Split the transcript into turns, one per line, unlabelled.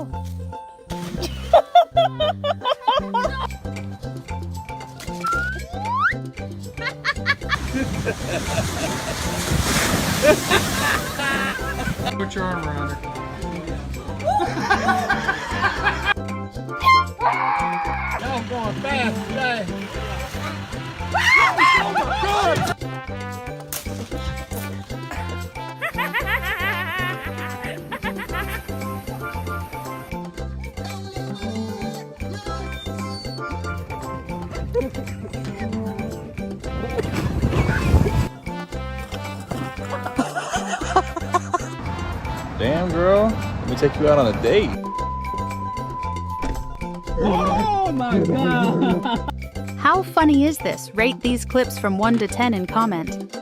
go.
Put your arm around her. Y'all going fast today. Oh my God!
Damn, girl. Let me take you out on a date.
Oh my God.
How funny is this? Rate these clips from 1 to 10 and comment.